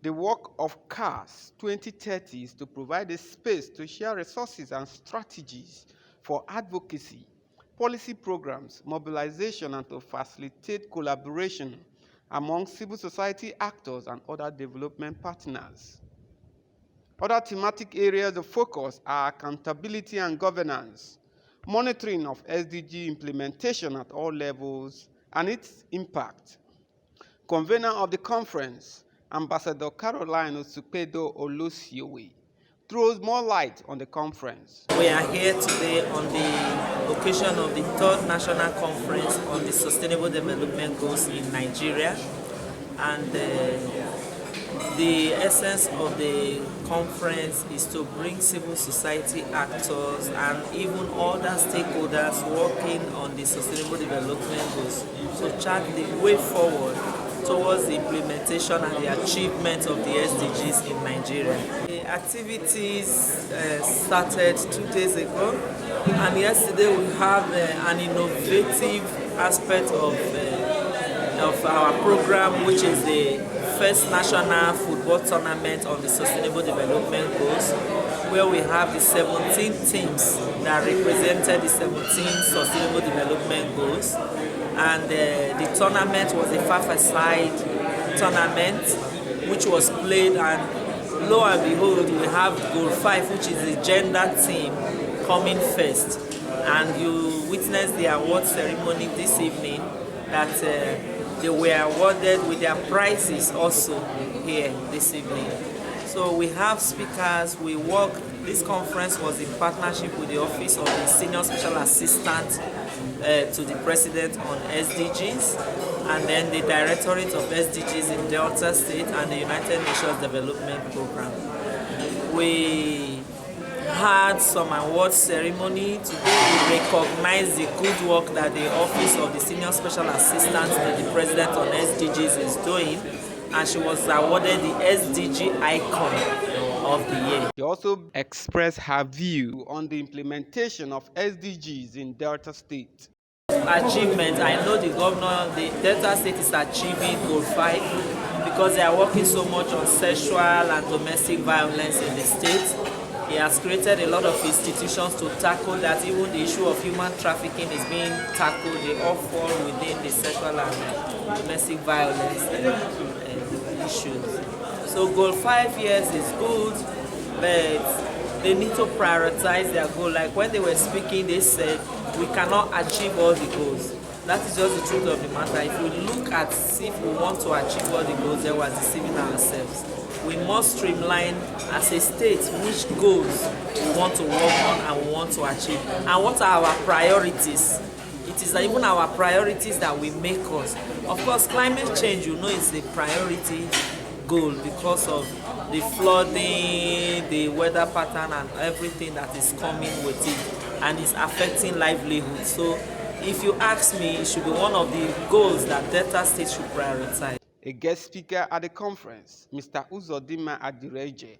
The work of CAS2030 is to provide a space to share resources and strategies for advocacy, policy programs, mobilization, and to facilitate collaboration among civil society actors and other development partners. Other thematic areas of focus are accountability and governance, monitoring of SDG implementation at all levels and its impact. Convener of the conference, Ambassador Caroline Osupedo Olosiowe, throws more light on the conference. We are here today on the occasion of the 3rd National Conference on the Sustainable Development Goals in Nigeria, and the essence of the conference is to bring civil society actors and even other stakeholders working on the Sustainable Development Goals to chart the way forward towards the implementation and the achievement of the SDGs in Nigeria. The activities started 2 days ago, and yesterday we have an innovative aspect of our program, which is the first national football tournament on the Sustainable Development Goals, where we have the 17 teams that represented the 17 Sustainable Development Goals. And the tournament was a five-a-side tournament which was played, and lo and behold, we have Goal 5, which is the gender team, coming first. And you witnessed the award ceremony this evening that they were awarded with their prizes also here this evening. So we have speakers. This conference was in partnership with the Office of the Senior Special Assistant to the President on SDGs, and then the Directorate of SDGs in Delta State and the United Nations Development Program. We had some award ceremony today. We recognize the good work that the Office of the Senior Special Assistant to the President on SDGs is doing, and she was awarded the SDG Icon of the year. She also expressed her view on the implementation of SDGs in Delta State. Achievement. I know the Delta State is achieving Goal 5 because they are working so much on sexual and domestic violence in the state. He has created a lot of institutions to tackle that. Even the issue of human trafficking is being tackled. They all fall within the sexual and domestic violence issues. So Goal 5 years is good, but they need to prioritize their goal. Like when they were speaking, they said, we cannot achieve all the goals. That is just the truth of the matter. If we look at if we want to achieve all the goals, then we are deceiving ourselves. We must streamline as a state which goals we want to work on and we want to achieve. And what are our priorities? It is even our priorities that will make us. Of course, climate change, is a priority goal because of the flooding, the weather pattern, and everything that is coming with it, and is affecting livelihood. So if you ask me, it should be one of the goals that Delta State should prioritize. A guest speaker at the conference, Mr. Uzodinma Adireje,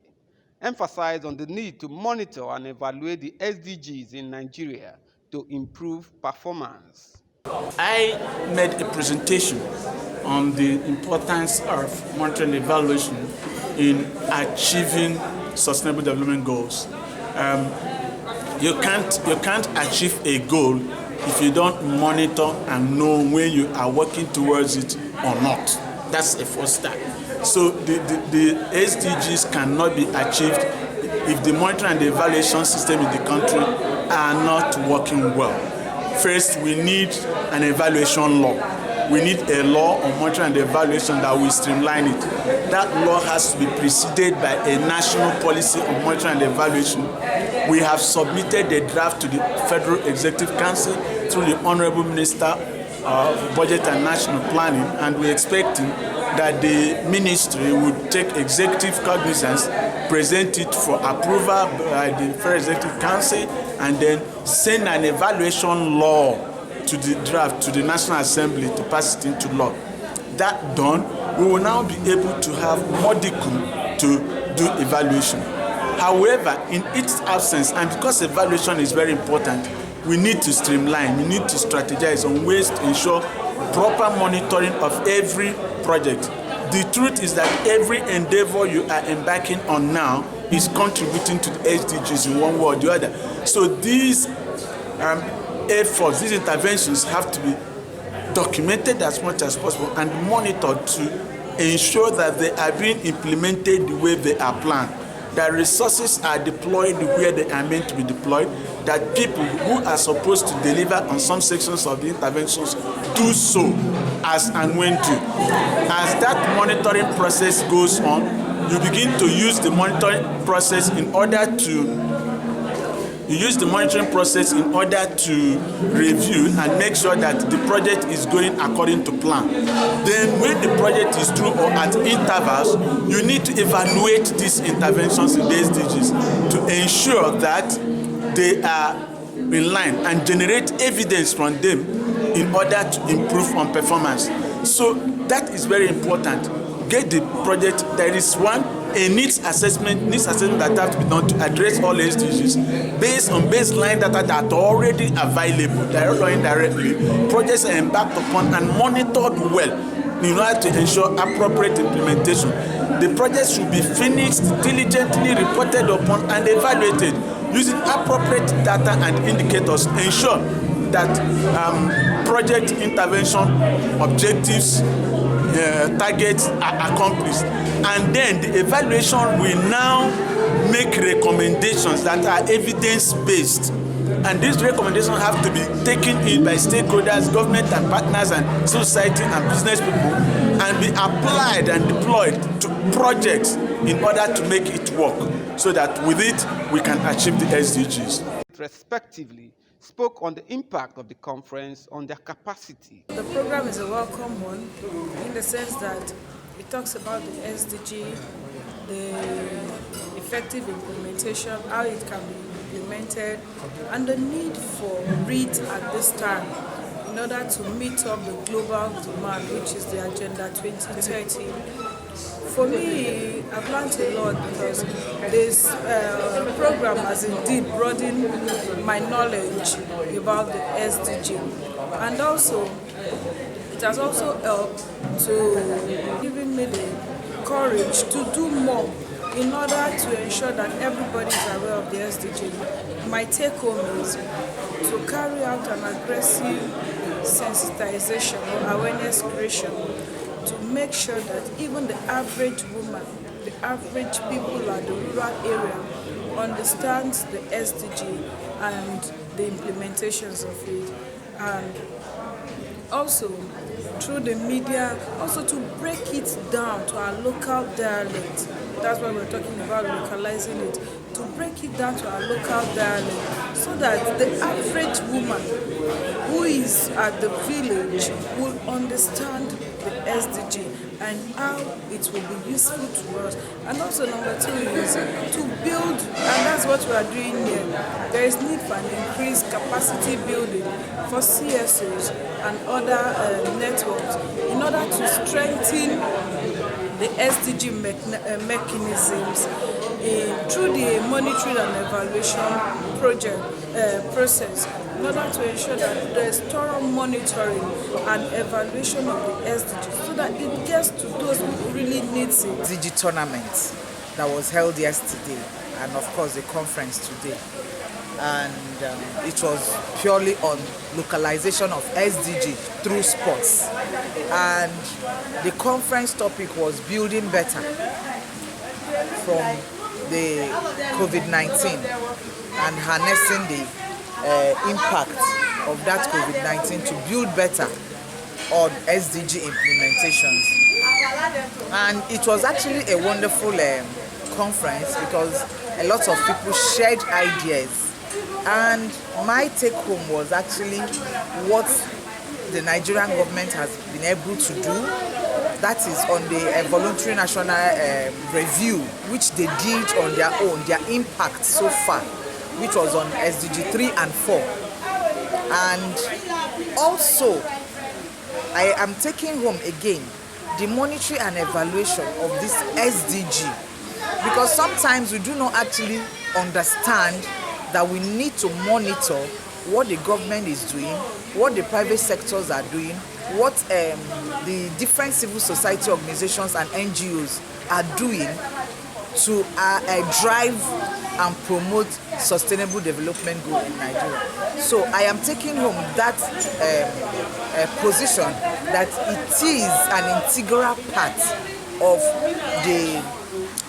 emphasized on the need to monitor and evaluate the SDGs in Nigeria to improve performance. I made a presentation on the importance of monitoring and evaluation in achieving sustainable development goals. You can't achieve a goal if you don't monitor and know when you are working towards it or not. That's the first step. So the SDGs cannot be achieved if the monitoring and the evaluation system in the country are not working well. First, we need an evaluation law. We need a law on monitoring and evaluation that will streamline it. That law has to be preceded by a national policy on monitoring and evaluation. We have submitted the draft to the Federal Executive Council through the Honorable Minister of Budget and National Planning, and we're expecting that the ministry would take executive cognizance, present it for approval by the Federal Executive Council, and then send an evaluation law to the draft to the National Assembly to pass it into law. That done, we will now be able to have modicum to do evaluation. However, in its absence, and because evaluation is very important, we need to streamline, we need to strategize on ways to ensure proper monitoring of every project, the truth is that every endeavor you are embarking on now is contributing to the SDGs in one way or the other. So these efforts, these interventions have to be documented as much as possible and monitored to ensure that they are being implemented the way they are planned, that resources are deployed where they are meant to be deployed, that people who are supposed to deliver on some sections of the interventions do so as and when to. As that monitoring process goes on, you begin to use the monitoring process in order to review and make sure that the project is going according to plan. Then when the project is through or at intervals, you need to evaluate these interventions in the SDGs to ensure that they are in line and generate evidence from them in order to improve on performance. So that is very important. Get the project. There is a needs assessment that have to be done to address all SDGs based on baseline data that are already available, directly or indirectly. Projects are embarked upon and monitored well in order to ensure appropriate implementation. The projects should be finished, diligently reported upon and evaluated using appropriate data and indicators to ensure that project intervention objectives targets are accomplished, and then the evaluation will now make recommendations that are evidence-based, and these recommendations have to be taken in by stakeholders, government and partners and society and business people, and be applied and deployed to projects in order to make it work, so that with it we can achieve the SDGs. Respectively, spoke on the impact of the conference on their capacity. The program is a welcome one in the sense that it talks about the SDG, the effective implementation, how it can be implemented, and the need for REIT at this time in order to meet up the global demand, which is the Agenda 2030. For me, I've learned a lot because this program has indeed broadened my knowledge about the SDG, and also it has also helped to giving me the courage to do more in order to ensure that everybody is aware of the SDG. My take home is to carry out an aggressive sensitization or awareness creation to make sure that even the average woman, the average people at the rural area understands the SDG and the implementations of it. And also through the media, also to break it down to our local dialect. That's why we're talking about localizing it. To break it down to our local dialect so that the average woman who is at the village will understand the SDG and how it will be useful to us. And also number two is to build, and that's what we are doing here. There is need for an increased capacity building for CSOs and other networks in order to strengthen the SDG mechanisms through the monitoring and evaluation process, in order to ensure that there is thorough monitoring and evaluation of the SDGs so that it gets to those who really need it. SDG tournament that was held yesterday, and of course the conference today, and it was purely on localization of SDG through sports, and the conference topic was building better from the COVID-19 and harnessing the impact of that COVID-19 to build better on SDG implementations. And it was actually a wonderful conference because a lot of people shared ideas, and my take home was actually what the Nigerian government has been able to do. That is on the voluntary national review, which they did on their own, their impact so far, which was on SDG 3 and 4. And also, I am taking home again the monitoring and evaluation of this SDG, because sometimes we do not actually understand that we need to monitor what the government is doing, what the private sectors are doing, what the different civil society organizations and NGOs are doing to drive and promote sustainable development goal in Nigeria. So I am taking home that position that it is an integral part of the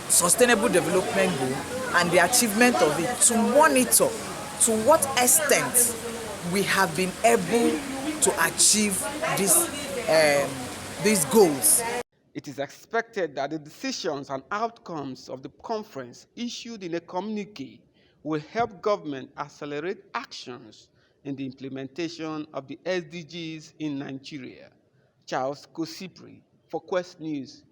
sustainable development goal and the achievement of it, to monitor to what extent we have been able to achieve these goals. It is expected that the decisions and outcomes of the conference issued in a communique will help government accelerate actions in the implementation of the SDGs in Nigeria. Charles Kosipri for Quest News.